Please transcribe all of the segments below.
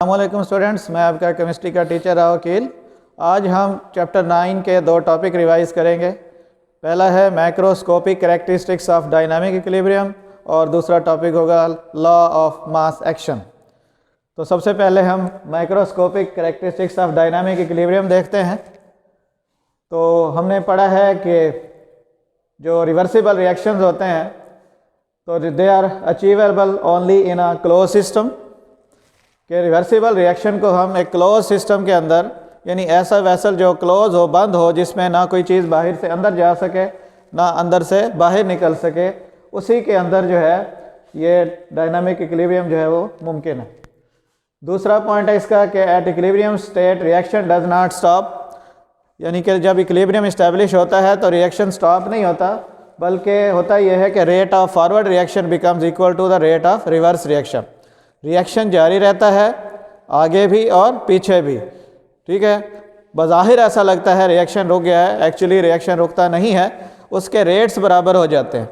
अस्सलामुअलैकुम स्टूडेंट्स, मैं आपका केमिस्ट्री का टीचर वकील। आज हम चैप्टर 9 के दो टॉपिक रिवाइज करेंगे। पहला है macroscopic characteristics of dynamic equilibrium और दूसरा टॉपिक होगा लॉ ऑफ मास एक्शन। तो सबसे पहले हम macroscopic characteristics of dynamic equilibrium देखते हैं। तो हमने पढ़ा है कि जो रिवर्सिबल रिएक्शंस होते हैं तो they are achievable only in a close system. कि रिवर्सिबल रिएक्शन को हम एक क्लोज सिस्टम के अंदर, यानी ऐसा वेसल जो क्लोज हो, बंद हो, जिसमें ना कोई चीज़ बाहर से अंदर जा सके ना अंदर से बाहर निकल सके, उसी के अंदर जो है ये डायनामिक इक्विलिब्रियम जो है वो मुमकिन है। दूसरा पॉइंट है इसका कि at equilibrium state reaction does not stop, यानी कि जब इक्विलिब्रियम इस्टेब्लिश होता है तो रिएक्शन स्टॉप नहीं होता, बल्कि होता यह है कि rate of forward reaction becomes equal to the rate of reverse reaction. Reaction जारी रहता है आगे भी और पीछे भी, ठीक है। बज़ाहिर ऐसा लगता है रिएक्शन रुक गया है, एक्चुअली रिएक्शन रुकता नहीं है, उसके रेट्स बराबर हो जाते हैं।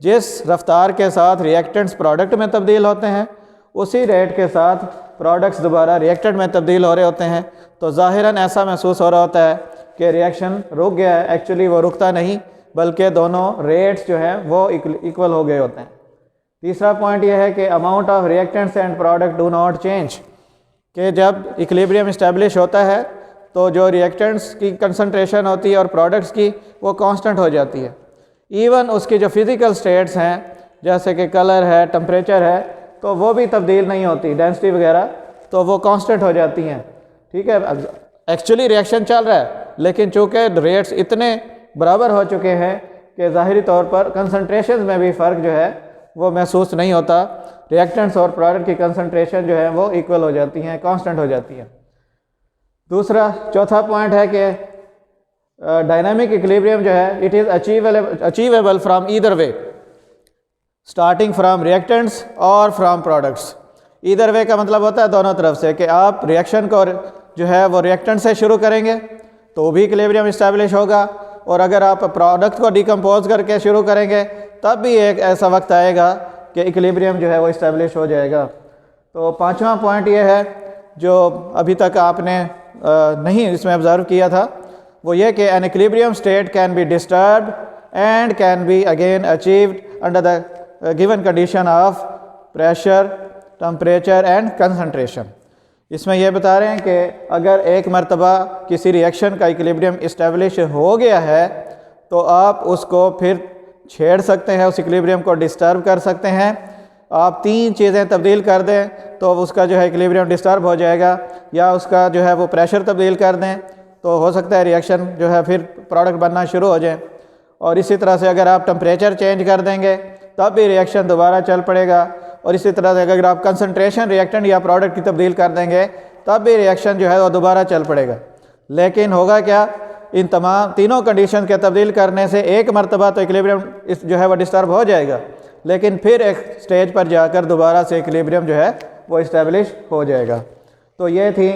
जिस रफ्तार के साथ रिएक्टेंट्स प्रोडक्ट में तब्दील होते हैं उसी रेट के साथ प्रोडक्ट्स दोबारा रिएक्टेंट में तब्दील हो रहे होते हैं। तो ज़ाहिरन ऐसा महसूस हो रहा होता है कि रिएक्शन रुक गया है, एक्चुअली वो रुकता नहीं, बल्कि दोनों रेट्स जो हैं वो इक्वल हो गए होते हैं। तीसरा पॉइंट यह है कि amount of reactants and product do not change, कि जब इक्विलिब्रियम इस्टेब्लिश होता है तो जो रिएक्टेंट्स की कंसंट्रेशन होती है और प्रोडक्ट्स की वो कांस्टेंट हो जाती है। इवन उसकी जो फिज़िकल स्टेट्स हैं जैसे कि कलर है, टेम्परेचर है, तो वो भी तब्दील नहीं होती, डेंसिटी वगैरह, तो वो कांस्टेंट हो जाती हैं, ठीक है। एक्चुअली रिएक्शन चल रहा है, लेकिन चूँकि रेट्स इतने बराबर हो चुके हैं कि ज़ाहिरी तौर पर कंसंट्रेशन में भी फ़र्क जो है वो महसूस नहीं होता। रिएक्टेंट्स और प्रोडक्ट की कंसंट्रेशन जो है वो इक्वल हो जाती हैं, कांस्टेंट हो जाती है। चौथा पॉइंट है कि डायनामिक इक्विलिब्रियम जो है it is achievable from either way, starting from reactants और फ्रॉम प्रोडक्ट्स। ईदर वे का मतलब होता है दोनों तरफ से, कि आप रिएक्शन को जो है वो रिएक्टेंट से शुरू करेंगे तो भी इक्विलिब्रियम इस्टेब्लिश होगा, और अगर आप प्रोडक्ट को डिकम्पोज करके शुरू करेंगे तब भी एक ऐसा वक्त आएगा कि इक्विलिब्रियम जो है वो इस्टेब्लिश हो जाएगा। तो पांचवा पॉइंट ये है जो अभी तक आपने नहीं इसमें ऑब्जर्व किया था, वो ये कि an equilibrium state can be disturbed and can be again achieved under the given condition of pressure, temperature and concentration. इसमें यह बता रहे हैं कि अगर एक मरतबा किसी रिएक्शन का इक्विलिब्रियम इस्टेब्लिश हो गया है तो आप उसको फिर छेड़ सकते हैं, उस इक्विलिब्रियम को डिस्टर्ब कर सकते हैं। आप तीन चीज़ें तब्दील कर दें तो उसका जो है इक्विलिब्रियम डिस्टर्ब हो जाएगा, या उसका जो है वो प्रेशर तब्दील कर दें तो हो सकता है रिएक्शन जो है फिर प्रोडक्ट बनना शुरू हो जाए, और इसी तरह से अगर आप टेम्परेचर चेंज कर देंगे तब भी रिएक्शन दोबारा चल पड़ेगा, और इसी तरह से अगर आप कंसंट्रेशन रिएक्टेंट या प्रोडक्ट की तब्दील कर देंगे तब भी रिएक्शन जो है वो दोबारा चल पड़ेगा। लेकिन होगा क्या, इन तमाम तीनों कंडीशन के तब्दील करने से एक मरतबा तो इक्विलिब्रियम जो है वो डिस्टर्ब हो जाएगा, लेकिन फिर एक स्टेज पर जाकर दोबारा से इक्विलिब्रियम जो है वो इस्टेब्लिश हो जाएगा। तो ये थी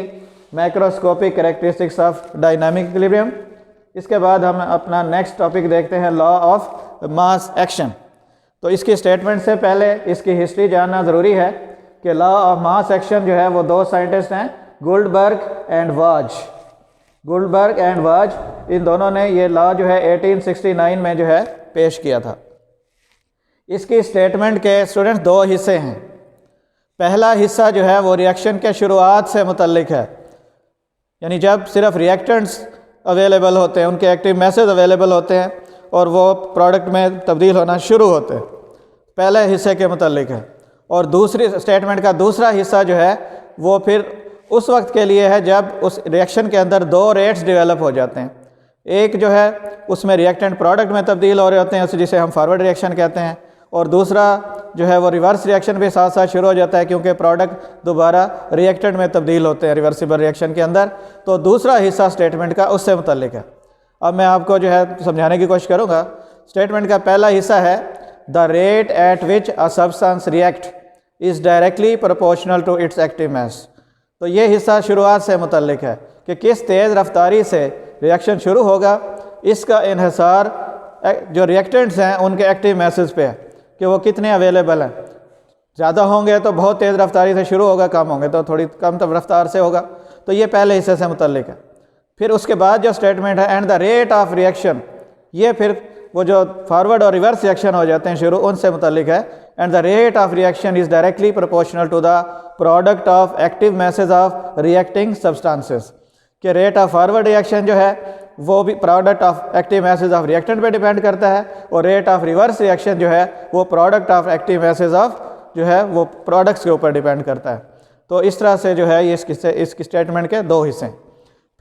macroscopic characteristics of dynamic equilibrium. इसके बाद हम अपना नेक्स्ट टॉपिक देखते हैं लॉ ऑफ मास एक्शन। तो इसकी स्टेटमेंट से पहले इसकी हिस्ट्री जानना ज़रूरी है कि लॉ ऑफ मास एक्शन जो है वो दो साइंटिस्ट हैं, गुल्डबर्ग एंड वाज। गुल्डबर्ग एंड वाज, इन दोनों ने ये लॉ जो है 1869 में जो है पेश किया था। इसकी स्टेटमेंट के स्टूडेंट्स दो हिस्से हैं। पहला हिस्सा जो है वो रिएक्शन के शुरुआत से मुतल्लिक है, यानी जब सिर्फ रिएक्टेंट्स अवेलेबल होते हैं, उनके एक्टिव मैसेज अवेलेबल होते हैं और वो प्रोडक्ट में तब्दील होना शुरू होते हैं, पहले हिस्से के मुतल्लिक है। और दूसरी स्टेटमेंट का दूसरा हिस्सा जो है वो फिर उस वक्त के लिए है जब उस रिएक्शन के अंदर दो रेट्स डेवलप हो जाते हैं। एक जो है उसमें रिएक्टेंट प्रोडक्ट में तब्दील हो रहे होते हैं, जिसे हम फॉरवर्ड रिएक्शन कहते हैं, और दूसरा जो है वो रिवर्स रिएक्शन भी साथ साथ शुरू हो जाता है, क्योंकि प्रोडक्ट दोबारा रिएक्टेंट में तब्दील होते हैं रिवर्सिबल रिएक्शन के अंदर। तो दूसरा हिस्सा स्टेटमेंट का उससे मुतल्लिक है। अब मैं आपको जो है समझाने की कोशिश करूँगा। स्टेटमेंट का पहला हिस्सा है the rate at which a substance react is directly proportional to its active mass. तो ये हिस्सा शुरुआत से मुतल्लिक है कि किस तेज़ रफ्तारी से रिएक्शन शुरू होगा, इसका इन्हिसार जो रिएक्टेंट्स हैं उनके एक्टिव मैसेज पे है कि वो कितने अवेलेबल हैं। ज़्यादा होंगे तो बहुत तेज़ रफ्तारी से शुरू होगा, कम होंगे तो थोड़ी कम रफ्तार से होगा। तो ये पहले हिस्से से मुतल्लिक है। फिर उसके बाद जो स्टेटमेंट है and the rate of reaction, ये फिर वो जो फॉरवर्ड और रिवर्स रिएक्शन हो जाते हैं शुरू, उनसे मुतल्लिक है। And the rate of reaction is directly proportional to the product of active masses of reacting substances, कि रेट ऑफ फॉरवर्ड रिएक्शन जो है वो भी product of active masses of reactant पे डिपेंड करता है, और रेट ऑफ रिवर्स रिएक्शन जो है वो product of active masses of जो है वो प्रोडक्ट्स के ऊपर डिपेंड करता है। तो इस तरह से जो है ये इस स्टेटमेंट के दो हिस्से।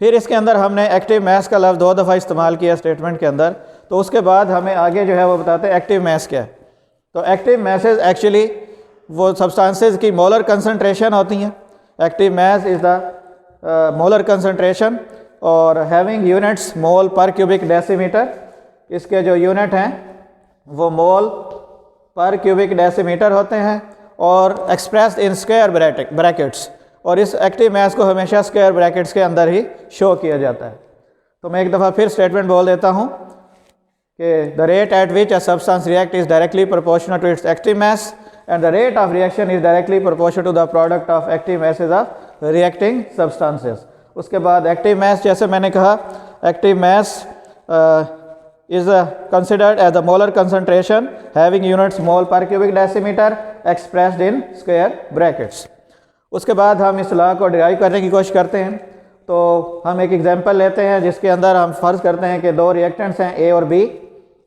फिर इसके अंदर हमने एक्टिव मैस का लफ्ज़ 2 दफ़ा इस्तेमाल किया स्टेटमेंट के अंदर। तो उसके बाद हमें आगे जो है वो बताते हैं एक्टिव मैस क्या है। तो एक्टिव मैसेज एक्चुअली वो सब्सटेंसेस की मोलर कंसनट्रेशन होती हैं। Active mass is the molar concentration और हैविंग यूनिट्स मोल पर क्यूबिक डेसीमीटर। इसके जो यूनिट हैं वो मोल पर क्यूबिक डेसीमीटर होते हैं और एक्सप्रेस्ड इन स्क्वायर ब्रैकेट्स, और इस एक्टिव मैस को हमेशा स्क्वायर ब्रैकेट्स के अंदर ही शो किया जाता है। तो मैं एक दफ़ा फिर स्टेटमेंट बोल देता हूँ कि the rate at which a substance react is directly proportional to its active mass and the rate of reaction is directly proportional to the product of active masses of reacting substances. उसके बाद active mass, जैसे मैंने कहा, active mass is considered as the molar concentration having units mole per cubic decimeter expressed in square brackets। उसके बाद हम इस law को डिराइव करने की कोशिश करते हैं। तो हम एक एग्जांपल लेते हैं जिसके अंदर हम फ़र्ज़ करते हैं कि दो रिएक्टेंट्स हैं A और B,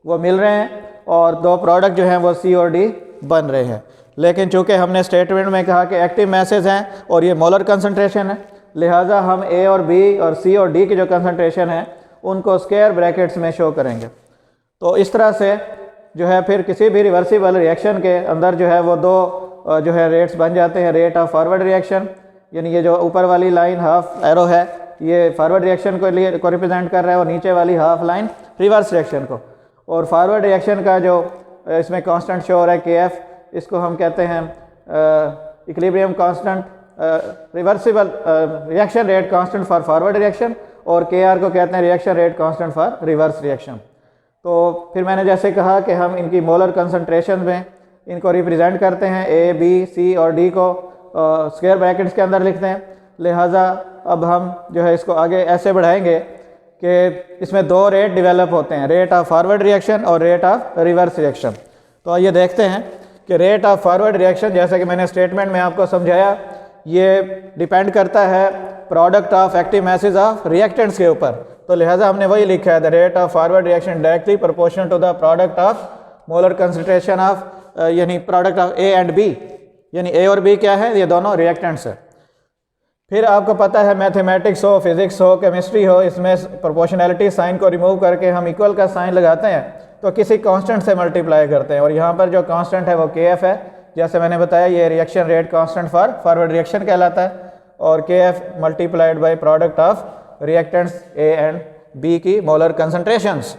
वो मिल रहे हैं और दो प्रोडक्ट जो हैं वो C और D बन रहे हैं। लेकिन चूँकि हमने स्टेटमेंट में कहा कि एक्टिव मैसेज हैं और ये मोलर कंसनट्रेशन है, लिहाजा हम A और B और C और D की जो कंसनट्रेशन है उनको स्क्वायर ब्रैकेट्स में शो करेंगे। तो इस तरह से जो है फिर किसी भी रिवर्सिबल रिएक्शन के अंदर जो है वो दो जो है रेट्स बन जाते हैं। रेट ऑफ फॉरवर्ड रिएक्शन, यानी ये जो ऊपर वाली लाइन हाफ एरो है ये फॉरवर्ड रिएक्शन को रिप्रेजेंट कर रहा है और नीचे वाली हाफ लाइन रिवर्स रिएक्शन को। और फॉरवर्ड रिएक्शन का जो इसमें कांस्टेंट शो हो रहा है KF, इसको हम कहते हैं equilibrium constant, reversible reaction rate constant for forward reaction, और KR को कहते हैं reaction rate constant for reverse reaction. तो फिर मैंने जैसे कहा कि हम इनकी मोलर कंसंट्रेशन में इनको रिप्रेजेंट करते हैं, A, B, C और D को स्क्वायर ब्रैकेट्स के अंदर लिखते हैं। लिहाजा अब हम जो है इसको आगे ऐसे बढ़ाएंगे कि इसमें दो रेट डेवलप होते हैं, रेट ऑफ फॉरवर्ड रिएक्शन और रेट ऑफ रिवर्स रिएक्शन। तो आइए देखते हैं कि रेट ऑफ फॉरवर्ड रिएक्शन, जैसा कि मैंने स्टेटमेंट में आपको समझाया, ये डिपेंड करता है product of active masses of reactants के ऊपर। तो लिहाजा हमने वही लिखा है, the rate of forward reaction directly proportional to the product of molar concentration of, यानी product of A and B, यानी A और B क्या है, ये दोनों रिएक्टेंट्स है। फिर आपको पता है मैथमेटिक्स हो, फिजिक्स हो, केमिस्ट्री हो, इसमें प्रोपोर्शनैलिटी साइन को रिमूव करके हम इक्वल का साइन लगाते हैं तो किसी कांस्टेंट से मल्टीप्लाई करते हैं, और यहाँ पर जो कांस्टेंट है वो KF है। जैसे मैंने बताया ये reaction rate constant for forward reaction कहलाता है, और KF multiplied by product of reactants A and B की मोलर कंसंट्रेशंस।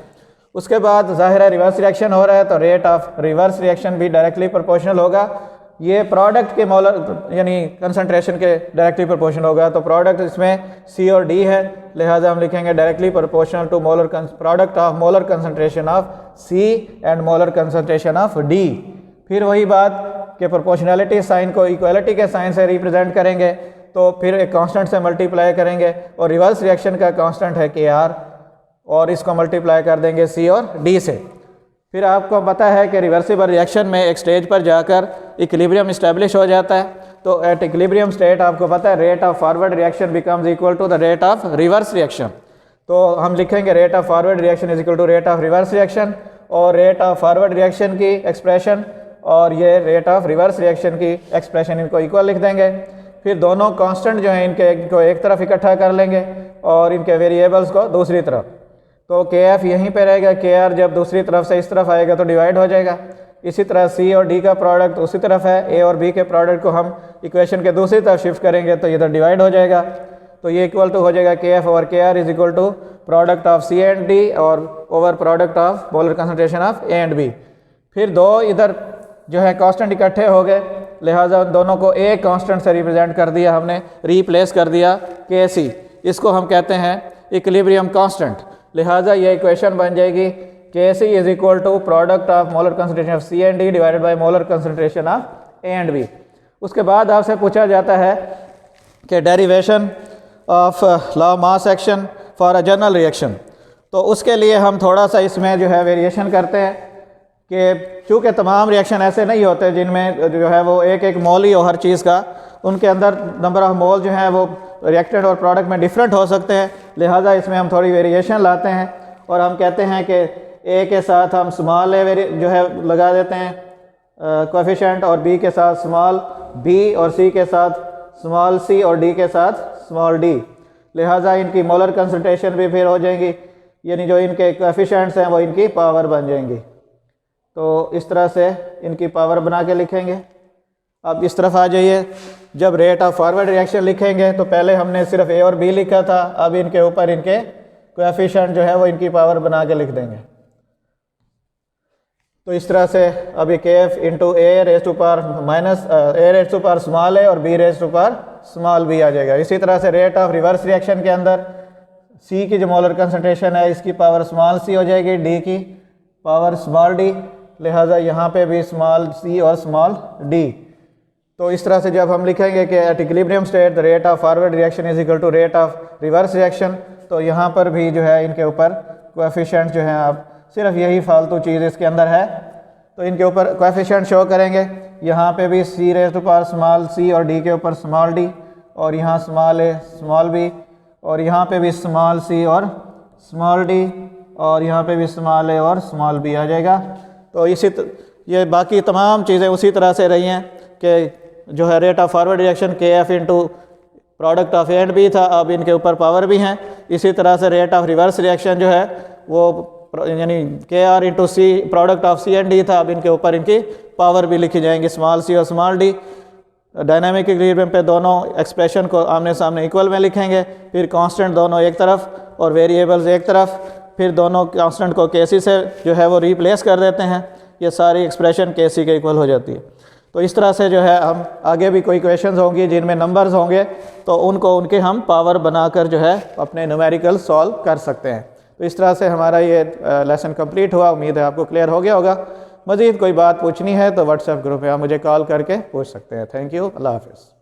उसके बाद ज़ाहिर है रिवर्स रिएक्शन हो रहा है तो रेट ऑफ रिवर्स रिएक्शन भी डायरेक्टली प्रोपोर्शनल होगा। ये प्रोडक्ट के मोलर यानी कंसंट्रेशन के डायरेक्टली प्रोपोर्शनल होगा। तो प्रोडक्ट इसमें C और D है, लिहाजा हम लिखेंगे directly proportional to molar product of molar concentration of C and molar concentration of D। फिर वही बात कि प्रोपोर्शनैलिटी साइन को इक्वालिटी के साइन से रिप्रेजेंट करेंगे, तो फिर एक कांस्टेंट से मल्टीप्लाई करेंगे, और रिवर्स रिएक्शन का कांस्टेंट है KR, और इसको मल्टीप्लाई कर देंगे C और D से। फिर आपको पता है कि रिवर्सिबल रिएक्शन में एक स्टेज पर जाकर इक्विलिब्रियम इस्टेब्लिश हो जाता है। तो एट इक्विलिब्रियम स्टेट आपको पता है rate of forward reaction becomes equal to the rate of reverse reaction. तो हम लिखेंगे rate of forward reaction is equal to rate of reverse reaction, और रेट ऑफ फॉरवर्ड रिएक्शन की एक्सप्रेशन और ये रेट ऑफ रिवर्स रिएक्शन की expression, इनको equal लिख देंगे। फिर दोनों कांस्टेंट जो हैं इनको एक तरफ इकट्ठा कर लेंगे और इनके वेरिएबल्स को दूसरी तरफ। तो KF यहीं पे रहेगा, KR जब दूसरी तरफ से इस तरफ आएगा तो डिवाइड हो जाएगा। इसी तरह C और D का प्रोडक्ट उसी तरफ है, A और B के प्रोडक्ट को हम इक्वेशन के दूसरी तरफ शिफ्ट करेंगे तो इधर डिवाइड हो जाएगा। तो ये इक्वल टू हो जाएगा KF over KR is equal to product of C and D और over product of molar concentration of A and B। फिर दो इधर जो है कांस्टेंट इकट्ठे हो गए, लिहाजा उन दोनों को एक कांस्टेंट से रिप्रेजेंट कर दिया, हमने रिप्लेस कर दिया KC। इसको हम कहते हैं इक्विलिब्रियम कांस्टेंट। लिहाजा ये इक्वेशन बन जाएगी KC is equal to product of molar concentration of C and D divided by molar concentration of A and B. उसके बाद आपसे पूछा जाता है कि derivation of law of mass action for a general reaction. तो उसके लिए हम थोड़ा सा इसमें जो है वेरिएशन करते हैं कि चूँकि तमाम रिएक्शन ऐसे नहीं होते जिनमें जो है वो एक एक मोल ही हो हर चीज़ का, उनके अंदर नंबर ऑफ़ मोल जो हैं वो रिएक्टेंट और प्रोडक्ट में डिफरेंट हो सकते हैं। लिहाजा इसमें हम थोड़ी वेरिएशन लाते हैं और हम कहते हैं कि ए के साथ हम स्मॉल ए जो है लगा देते हैं कोएफिशिएंट, और बी के साथ स्मॉल बी, और सी के साथ स्मॉल सी, और डी के साथ स्मॉल डी। लिहाजा इनकी मोलर कंसंट्रेशन भी फिर हो जाएंगी, यानी जो इनके कोएफिशिएंट्स हैं वो इनकी पावर बन जाएंगी। तो इस तरह से इनकी पावर बना के लिखेंगे। अब इस तरफ आ जाइए, जब रेट ऑफ फॉरवर्ड रिएक्शन लिखेंगे तो पहले हमने सिर्फ ए और बी लिखा था, अब इनके ऊपर इनके कोएफिशिएंट जो है वो इनकी पावर बना के लिख देंगे। तो इस तरह से अभी k F into a raise to power minus a raise to power small a और b raise to power small b आ जाएगा। इसी तरह से रेट ऑफ रिवर्स रिएक्शन के अंदर सी की जो मोलर कंसंट्रेशन है इसकी पावर स्मॉल सी हो जाएगी, डी की पावर स्मॉल डी, लिहाजा यहाँ पे भी स्मॉल सी और स्मॉल डी। तो इस तरह से जब हम लिखेंगे कि at equilibrium state the rate of forward reaction is equal to rate of reverse reaction, तो यहाँ पर भी जो है इनके ऊपर कोएफिशिएंट जो है आप सिर्फ यही फालतू चीज़ इसके अंदर है तो इनके ऊपर कोएफिशिएंट शो करेंगे। यहाँ पे भी सी rays to power small C और डी के ऊपर स्मॉल डी, और यहाँ स्मॉल ए स्मॉल बी, और यहाँ पे भी स्मॉल सी और स्मॉल डी, और यहाँ पे भी स्मॉल ए और स्मॉल बी आ जाएगा। तो ये बाकी तमाम चीज़ें उसी तरह से रही हैं कि जो है rate of forward reaction K F into product of A and B था, अब इनके ऊपर पावर भी हैं। इसी तरह से रेट ऑफ रिवर्स रिएक्शन जो है वो यानी K R into C product of C and D था, अब इनके ऊपर इनकी पावर भी लिखी जाएंगी, स्मॉल सी और स्मॉल डी। डायनामिक इक्विलिब्रियम पे दोनों एक्सप्रेशन को आमने सामने इक्वल में लिखेंगे, फिर कांस्टेंट दोनों एक तरफ और वेरिएबल्स एक तरफ, फिर दोनों कांस्टेंट को के सी से जो है वो रिप्लेस कर देते हैं, ये सारी एक्सप्रेशन के सी के इक्वल हो जाती है। तो इस तरह से जो है हम आगे भी कोई क्वेश्चंस होंगी जिनमें नंबर्स होंगे तो उनको उनके हम पावर बनाकर जो है अपने न्यूमेरिकल सॉल्व कर सकते हैं। तो इस तरह से हमारा ये लेसन कंप्लीट हुआ। उम्मीद है आपको क्लियर हो गया होगा। मज़ीद कोई बात पूछनी है तो व्हाट्सएप ग्रुप में आप मुझे कॉल करके पूछ सकते हैं। थैंक यू, अल्लाह हाफ़िज़।